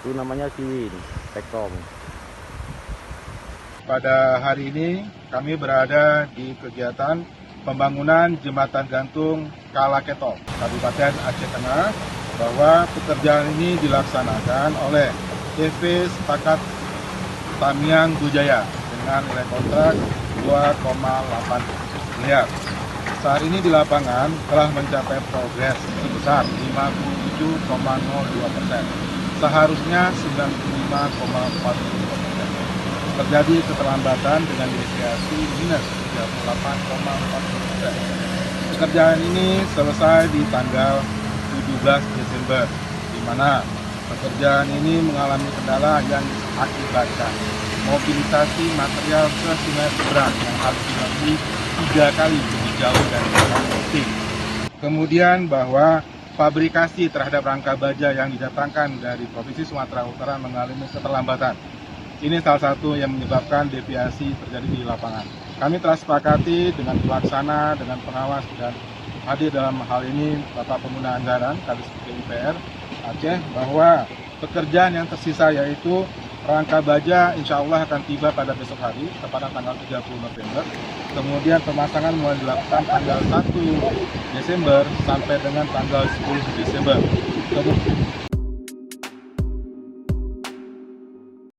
Itu namanya siwin, tekom. Pada hari ini kami berada di kegiatan pembangunan jembatan gantung Kalaketo, Kabupaten Aceh Tengah, bahwa pekerjaan ini dilaksanakan oleh CV Sepakat Tamiang Bujaya dengan nilai kontrak 2,8 miliar. Saat ini di lapangan telah mencapai progres sebesar 57,02%. Seharusnya 95,40%. Terjadi keterlambatan dengan deviasi minus 38,40%. Pekerjaan ini selesai di tanggal 17 Desember, di mana pekerjaan ini mengalami kendala yang akibatkan mobilisasi material ke Sungai Seberang yang harus dilalui 3 kali lebih jauh dari titik. Kemudian bahwa fabrikasi terhadap rangka baja yang didatangkan dari Provinsi Sumatera Utara mengalami keterlambatan. Ini salah satu yang menyebabkan deviasi terjadi di lapangan. Kami telah sepakati dengan pelaksana, dengan pengawas, dan hadir dalam hal ini Bapak Pengguna Anggaran, Kadis PUPR Aceh, bahwa pekerjaan yang tersisa yaitu rangka baja insya Allah akan tiba pada besok hari, tepatnya tanggal 30 November. Kemudian pemasangan mulai dilakukan tanggal 1 Desember sampai dengan tanggal 10 Desember.